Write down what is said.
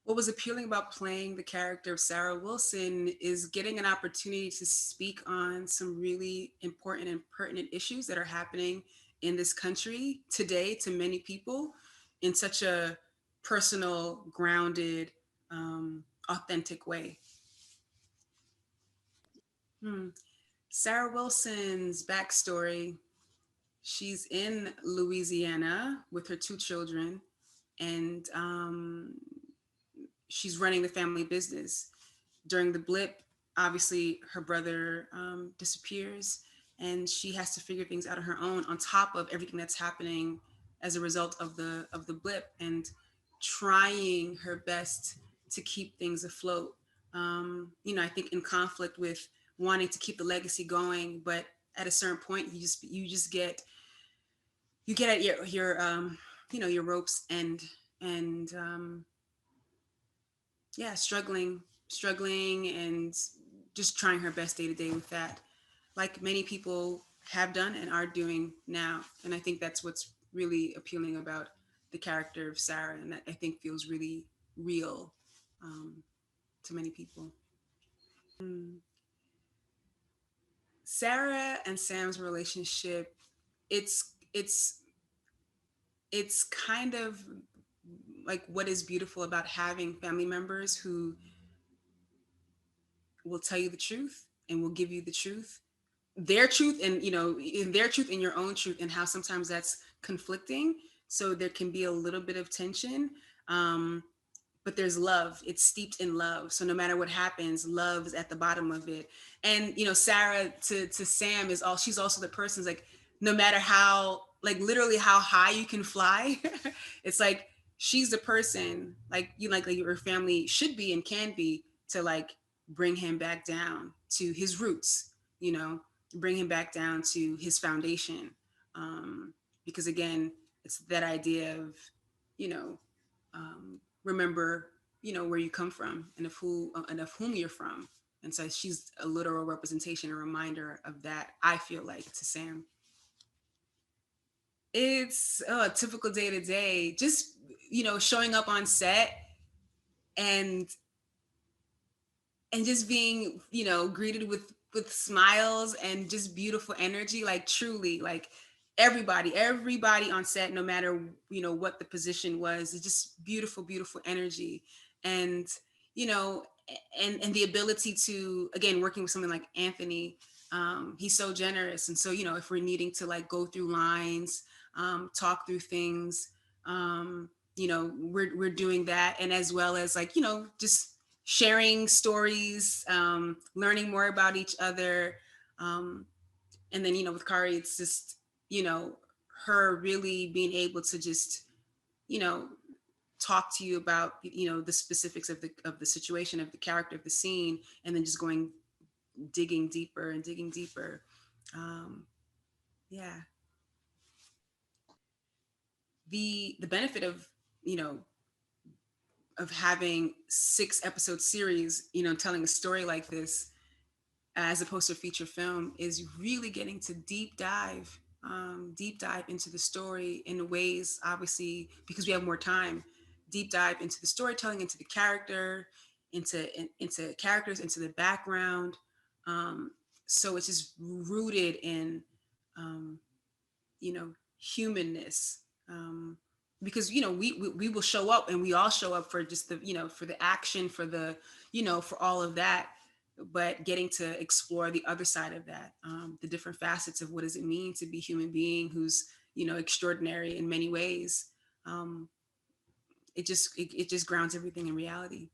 what was appealing about playing the character of Sarah Wilson is getting an opportunity to speak on some really important and pertinent issues that are happening in this country today to many people in such a personal, grounded, authentic way. Hmm. Sarah Wilson's backstory: she's in Louisiana with her two children, and she's running the family business. During the blip, obviously her brother disappears, and she has to figure things out on her own, on top of everything that's happening as a result of the blip, and trying her best to keep things afloat. I think in conflict with wanting to keep the legacy going, but at a certain point, you just you get at your ropes end, and yeah, struggling and just trying her best day to day with that, like many people have done and are doing now. And I think that's what's really appealing about the character of Sarah, and that I think feels really real um, to many people. Mm. Sarah and Sam's relationship, it's it's it's kind of like what is beautiful about having family members who will tell you the truth and will give you the truth, their truth, and in their truth and your own truth, and how sometimes that's conflicting, so there can be a little bit of tension. um, but there's love, it's steeped in love, so no matter what happens, love is at the bottom of it. And Sarah to Sam is all, she's also the person's like, no matter how, like, literally how high you can fly, it's like she's the person, like like your family should be and can be, to like bring him back down to his roots, you know bring him back down to his foundation. Because again, it's that idea of, you know remember, where you come from, and of whom you're from. And so she's a literal representation, a reminder of that, I feel like, to Sam. It's a typical day to day, just showing up on set, and just being greeted with smiles and just beautiful energy, like truly, like everybody on set, no matter what the position was, it's just beautiful, beautiful energy. And you know and the ability to, again, working with someone like Anthony, he's so generous. And so if we're needing to like go through lines, talk through things, we're doing that. And as well as like just sharing stories, learning more about each other. Um, and then with Kari, it's just you know her really being able to just you know talk to you about the specifics of the situation, of the character, of the scene, and then just going, digging deeper and digging deeper. Um, yeah, the benefit of you know having 6 episode series, telling a story like this, as opposed to a feature film, is really getting to deep dive into the story in ways, obviously, because we have more time, deep dive into the storytelling, into the character, into characters, into the background. Um, so it's just rooted in, um, humanness. Because we will show up, and we all show up for just the for the action, for the for all of that, but getting to explore the other side of that, the different facets of what does it mean to be a human being who's extraordinary in many ways. um, it just grounds everything in reality.